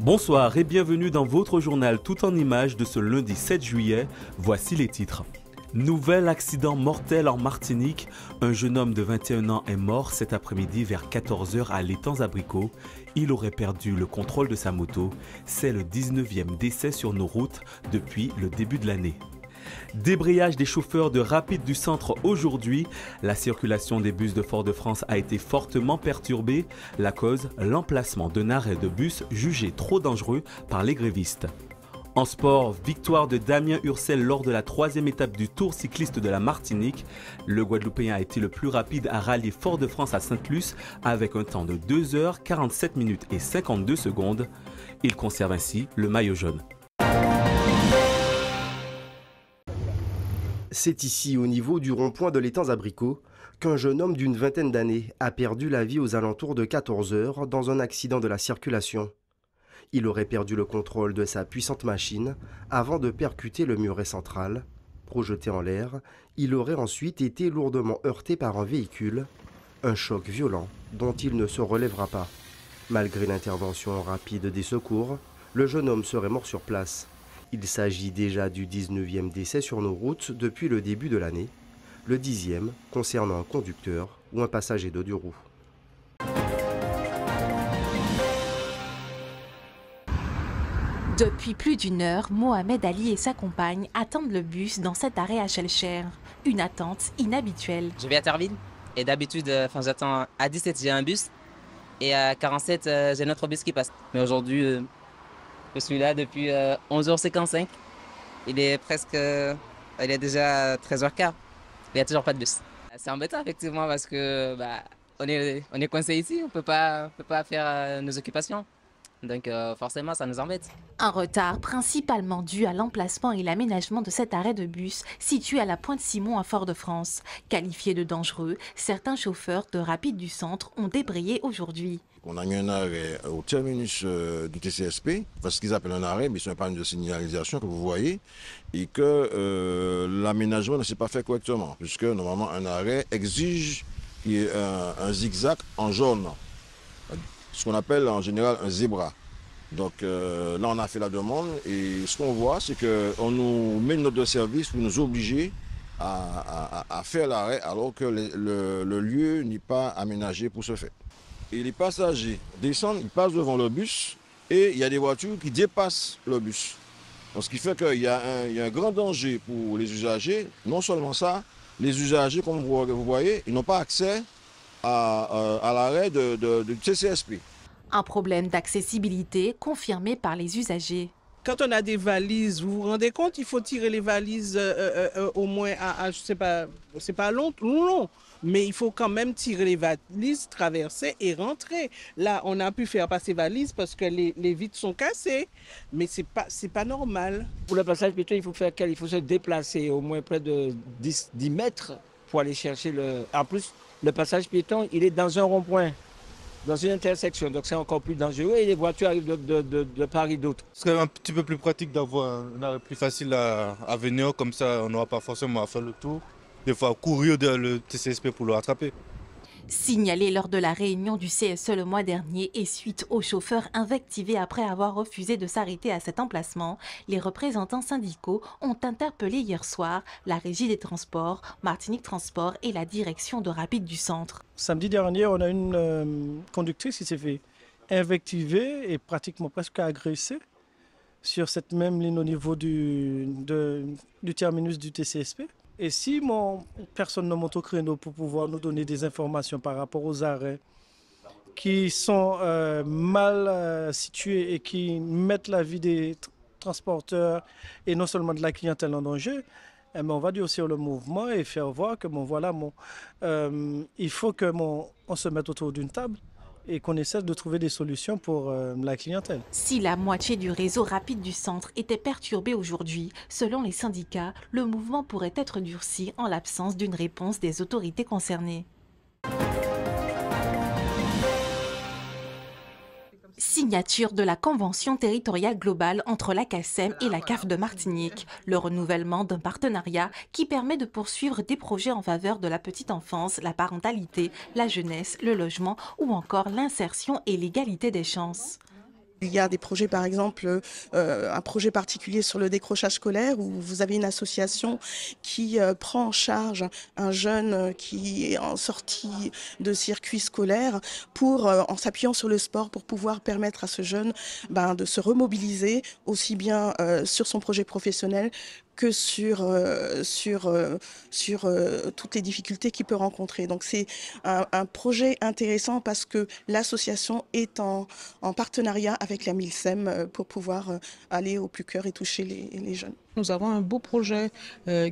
Bonsoir et bienvenue dans votre journal tout en images de ce lundi 7 juillet. Voici les titres. Nouvel accident mortel en Martinique. Un jeune homme de 21 ans est mort cet après-midi vers 14 h à l'Étang-Abricot. Il aurait perdu le contrôle de sa moto. C'est le 19e décès sur nos routes depuis le début de l'année. Débrayage des chauffeurs de Rapide du Centre aujourd'hui. La circulation des bus de Fort-de-France a été fortement perturbée. La cause, l'emplacement d'un arrêt de bus jugé trop dangereux par les grévistes. En sport, victoire de Damien Ursel lors de la 3e étape du Tour cycliste de la Martinique. Le Guadeloupéen a été le plus rapide à rallier Fort-de-France à Sainte-Luce avec un temps de 2 h 47 minutes et 52 secondes. Il conserve ainsi le maillot jaune. C'est ici, au niveau du rond-point de l'Étang-Abricot, qu'un jeune homme d'une vingtaine d'années a perdu la vie aux alentours de 14 h dans un accident de la circulation. Il aurait perdu le contrôle de sa puissante machine avant de percuter le muret central. Projeté en l'air, il aurait ensuite été lourdement heurté par un véhicule. Un choc violent dont il ne se relèvera pas. Malgré l'intervention rapide des secours, le jeune homme serait mort sur place. Il s'agit déjà du 19e décès sur nos routes depuis le début de l'année, le 10e concernant un conducteur ou un passager de 2 roues. Depuis plus d'une heure, Mohamed Ali et sa compagne attendent le bus dans cet arrêt à Shellcher. Une attente inhabituelle. Je vais à Terville et d'habitude, j'attends à 17 j'ai un bus et à 47 j'ai un autre bus qui passe. Mais aujourd'hui, je suis là depuis 11h55. Il est déjà 13h15. Il n'y a toujours pas de bus. C'est embêtant effectivement parce que on est coincé ici, on peut pas faire nos occupations. Donc forcément, ça nous embête. Un retard principalement dû à l'emplacement et l'aménagement de cet arrêt de bus situé à la Pointe-Simon à Fort-de-France. Qualifiés de dangereux, certains chauffeurs de Rapide du Centre ont débrayé aujourd'hui. On a mis un arrêt au terminus du TCSP, parce qu'ils appellent un arrêt, mais c'est un panneau de signalisation que vous voyez, et que l'aménagement ne s'est pas fait correctement, puisque normalement un arrêt exige qu'il y ait un zigzag en jaune, ce qu'on appelle en général un zébra. Donc là on a fait la demande, et ce qu'on voit c'est qu'on nous met une note de service pour nous obliger à faire l'arrêt, alors que le lieu n'est pas aménagé pour ce faire. Et les passagers descendent, ils passent devant le bus et il y a des voitures qui dépassent le bus. Donc, ce qui fait qu'il y a un grand danger pour les usagers. Non seulement ça, les usagers, comme vous voyez, ils n'ont pas accès à l'arrêt du TCSP. Un problème d'accessibilité confirmé par les usagers. Quand on a des valises, vous vous rendez compte, il faut tirer les valises au moins à je sais pas, c'est pas long, mais il faut quand même tirer les valises, traverser et rentrer. Là, on a pu faire passer valises parce que les vitres sont cassées, mais c'est pas normal. Pour le passage piéton, il faut se déplacer au moins près de 10 mètres pour aller chercher le... En plus, le passage piéton, il est dans un rond-point, dans une intersection, donc c'est encore plus dangereux et les voitures arrivent de part et d'autre. Ce serait un petit peu plus pratique d'avoir un arrêt plus facile à venir, comme ça on n'aura pas forcément à faire le tour. Des fois courir le TCSP pour le rattraper. Signalé lors de la réunion du CSE le mois dernier et suite aux chauffeurs invectivés après avoir refusé de s'arrêter à cet emplacement, les représentants syndicaux ont interpellé hier soir la Régie des Transports, Martinique Transport et la direction de Rapide du Centre. Samedi dernier, on a une conductrice qui s'est fait invectiver et pratiquement presque agresser sur cette même ligne au niveau du terminus du TCSP. Et si personne ne monte au créneau pour pouvoir nous donner des informations par rapport aux arrêts qui sont mal situés et qui mettent la vie des transporteurs et non seulement de la clientèle en danger, on va durcir le mouvement et faire voir que il faut qu'on se mette autour d'une table et qu'on essaie de trouver des solutions pour la clientèle. Si la moitié du réseau Rapide du Centre était perturbé aujourd'hui, selon les syndicats, le mouvement pourrait être durci en l'absence d'une réponse des autorités concernées. Signature de la Convention territoriale globale entre la CACEM et la CAF de Martinique. Le renouvellement d'un partenariat qui permet de poursuivre des projets en faveur de la petite enfance, la parentalité, la jeunesse, le logement ou encore l'insertion et l'égalité des chances. Il y a des projets, par exemple, un projet particulier sur le décrochage scolaire où vous avez une association qui prend en charge un jeune qui est en sortie de circuit scolaire pour, en s'appuyant sur le sport, pour pouvoir permettre à ce jeune de se remobiliser aussi bien sur son projet professionnel que sur toutes les difficultés qu'il peut rencontrer. Donc c'est un projet intéressant parce que l'association est en partenariat avec la MILSEM pour pouvoir aller au plus cœur et toucher les jeunes. Nous avons un beau projet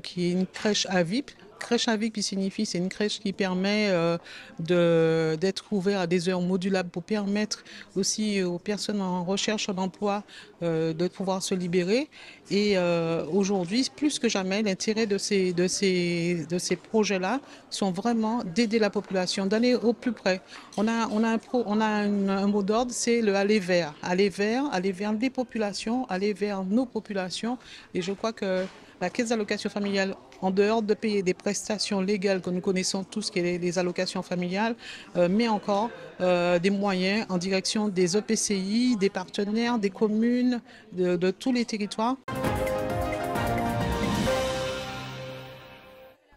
qui est une crèche à VIP. Crèche à vie qui signifie c'est une crèche qui permet d'être ouvert à des heures modulables pour permettre aussi aux personnes en recherche d'emploi de pouvoir se libérer. Et aujourd'hui, plus que jamais, l'intérêt de ces projets-là sont vraiment d'aider la population, d'aller au plus près. On a un mot d'ordre, c'est le aller vers les populations, aller vers nos populations. Et je crois que la caisse d'allocation familiale, en dehors de payer des prestations légales que nous connaissons tous, qui est les allocations familiales, met encore des moyens en direction des EPCI, des partenaires, des communes, de tous les territoires.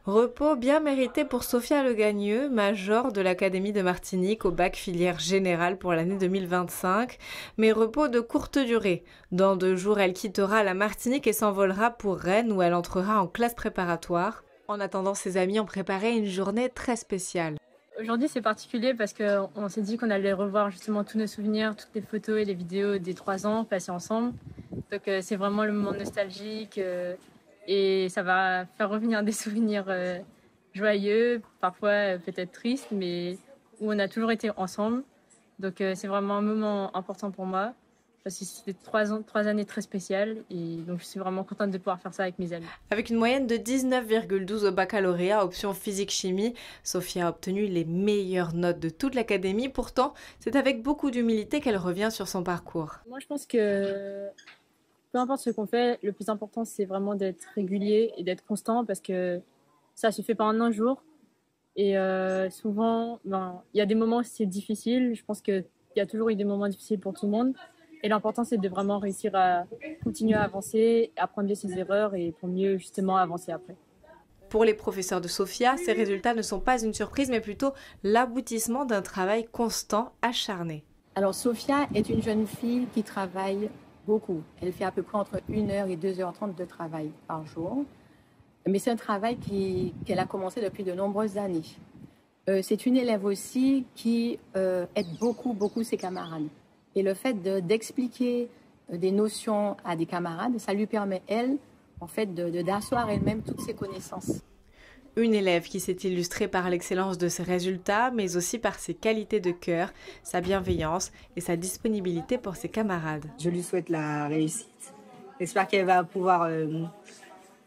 Repos bien mérité pour Sophia Legagneux, major de l'Académie de Martinique au bac filière générale pour l'année 2025, mais repos de courte durée. Dans 2 jours, elle quittera la Martinique et s'envolera pour Rennes où elle entrera en classe préparatoire. En attendant, ses amis ont préparé une journée très spéciale. Aujourd'hui, c'est particulier parce qu'on s'est dit qu'on allait revoir justement tous nos souvenirs, toutes les photos et les vidéos des 3 ans passés ensemble. Donc c'est vraiment le moment nostalgique. Et ça va faire revenir des souvenirs joyeux, parfois peut-être tristes, mais où on a toujours été ensemble. Donc c'est vraiment un moment important pour moi, parce que c'était 3 années très spéciales. Et donc je suis vraiment contente de pouvoir faire ça avec mes amis. Avec une moyenne de 19,12 au baccalauréat, option physique-chimie, Sophia a obtenu les meilleures notes de toute l'académie. Pourtant, c'est avec beaucoup d'humilité qu'elle revient sur son parcours. Moi, je pense que peu importe ce qu'on fait, le plus important, c'est vraiment d'être régulier et d'être constant parce que ça se fait pas en un jour. Et souvent, il y a des moments où c'est difficile. Je pense qu'il y a toujours eu des moments difficiles pour tout le monde. Et l'important, c'est de vraiment réussir à continuer à avancer, apprendre de ses erreurs et pour mieux justement avancer après. Pour les professeurs de Sophia, ces résultats ne sont pas une surprise, mais plutôt l'aboutissement d'un travail constant, acharné. Alors, Sophia est une jeune fille qui travaille beaucoup. Elle fait à peu près entre 1h et 2h30 de travail par jour. Mais c'est un travail qu'elle a commencé depuis de nombreuses années. C'est une élève aussi qui aide beaucoup ses camarades. Et le fait d'expliquer des notions à des camarades, ça lui permet, elle, en fait, d'asseoir elle-même toutes ses connaissances. Une élève qui s'est illustrée par l'excellence de ses résultats, mais aussi par ses qualités de cœur, sa bienveillance et sa disponibilité pour ses camarades. Je lui souhaite la réussite. J'espère qu'elle va pouvoir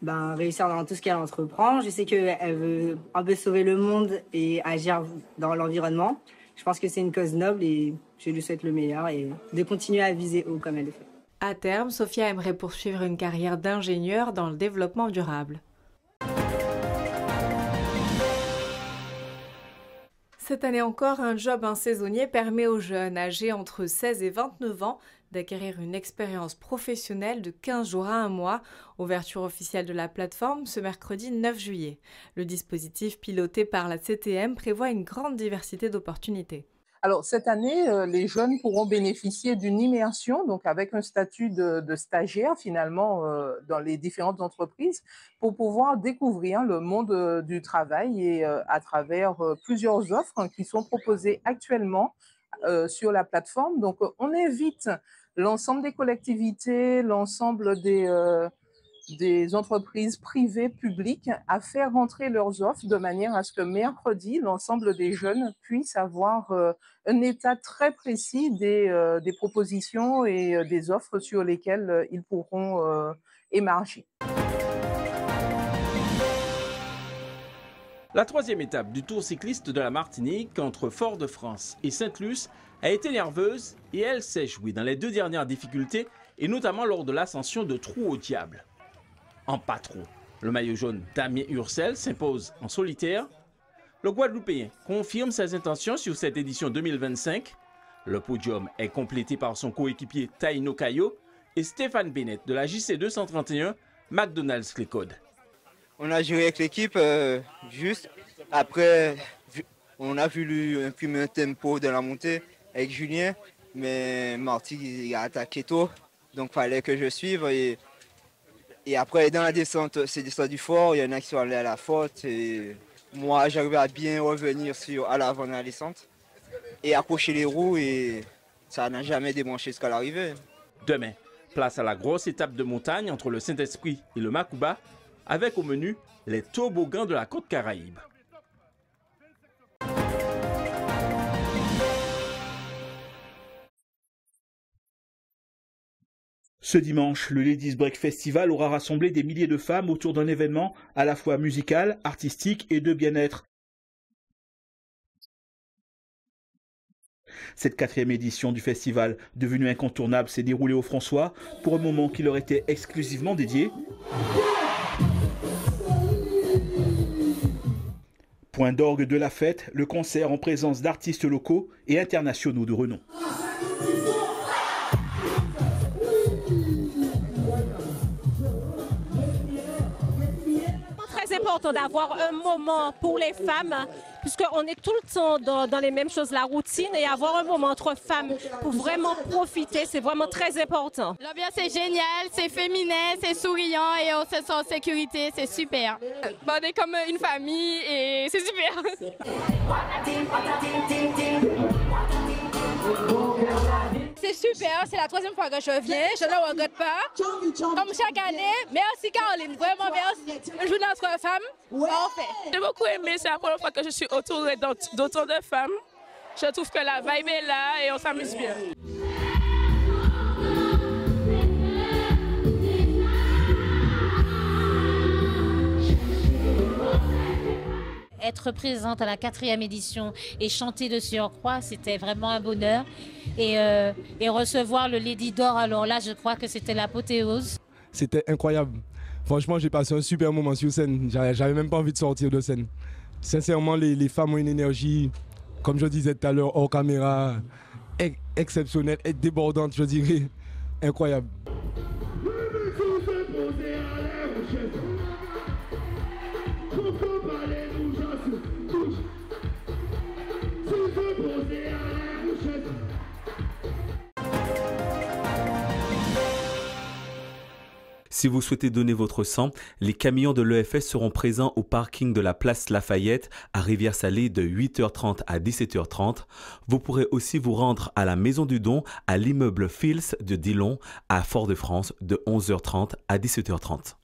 réussir dans tout ce qu'elle entreprend. Je sais qu'elle veut un peu sauver le monde et agir dans l'environnement. Je pense que c'est une cause noble et je lui souhaite le meilleur et de continuer à viser haut comme elle le fait. À terme, Sophia aimerait poursuivre une carrière d'ingénieure dans le développement durable. Cette année encore, un job saisonnier permet aux jeunes âgés entre 16 et 29 ans d'acquérir une expérience professionnelle de 15 jours à 1 mois, ouverture officielle de la plateforme ce mercredi 9 juillet. Le dispositif piloté par la CTM prévoit une grande diversité d'opportunités. Alors, cette année, les jeunes pourront bénéficier d'une immersion, donc avec un statut de stagiaire finalement dans les différentes entreprises pour pouvoir découvrir le monde du travail et à travers plusieurs offres qui sont proposées actuellement sur la plateforme. Donc, on invite l'ensemble des collectivités, l'ensemble des entreprises privées, publiques, à faire rentrer leurs offres de manière à ce que mercredi, l'ensemble des jeunes puissent avoir un état très précis des propositions et des offres sur lesquelles ils pourront émarger. La 3e étape du Tour cycliste de la Martinique entre Fort-de-France et Sainte-Luce a été nerveuse et elle s'est jouée dans les 2 dernières difficultés et notamment lors de l'ascension de Trou-au-Diable. En pas trop, le maillot jaune Damien Ursel s'impose en solitaire. Le Guadeloupéen confirme ses intentions sur cette édition 2025. Le podium est complété par son coéquipier Taino Kayo et Stéphane Bennett de la JC 231 McDonald's Clé Code. On a joué avec l'équipe juste. Après, on a voulu imprimer un tempo de la montée avec Julien, mais Marty il a attaqué tôt, donc il fallait que je suive. Et après, dans la descente, c'est descendu fort, il y en a qui sont allés à la faute. Et moi, j'arrivais à bien revenir à l'avant de la descente et accrocher les roues, et ça n'a jamais débranché jusqu'à l'arrivée. Demain, place à la grosse étape de montagne entre le Saint-Esprit et le Makouba, avec au menu les toboggans de la côte Caraïbe. Ce dimanche, le Ladies Break Festival aura rassemblé des milliers de femmes autour d'un événement à la fois musical, artistique et de bien-être. Cette 4e édition du festival, devenue incontournable, s'est déroulée au François pour un moment qui leur était exclusivement dédié. Point d'orgue de la fête, le concert en présence d'artistes locaux et internationaux de renom. Très important d'avoir un moment pour les femmes, puisqu'on est tout le temps dans les mêmes choses, la routine, et avoir un moment entre femmes pour vraiment profiter, c'est vraiment très important. L'ambiance est géniale, c'est féminin, c'est souriant et on se sent en sécurité, c'est super. On est comme une famille et c'est super. C'est super, c'est la 3e fois que je viens, je ne le regrette pas. Comme chaque année, merci Caroline, vraiment merci. Une journée entre femmes, parfait. J'ai beaucoup aimé, c'est la première fois que je suis entourée d'autant de femmes. Je trouve que la vibe est là et on s'amuse bien. Être présente à la 4e édition et chanter de surcroît, c'était vraiment un bonheur. Et recevoir le Lady d'Or, alors là, je crois que c'était l'apothéose. C'était incroyable. Franchement, j'ai passé un super moment sur scène. J'avais même pas envie de sortir de scène. Sincèrement, les femmes ont une énergie, comme je disais tout à l'heure, hors caméra, exceptionnelle, débordante, je dirais, incroyable. Si vous souhaitez donner votre sang, les camions de l'EFS seront présents au parking de la place Lafayette à Rivière-Salée de 8h30 à 17h30. Vous pourrez aussi vous rendre à la Maison du Don à l'immeuble Fils de Dillon à Fort-de-France de 11h30 à 17h30.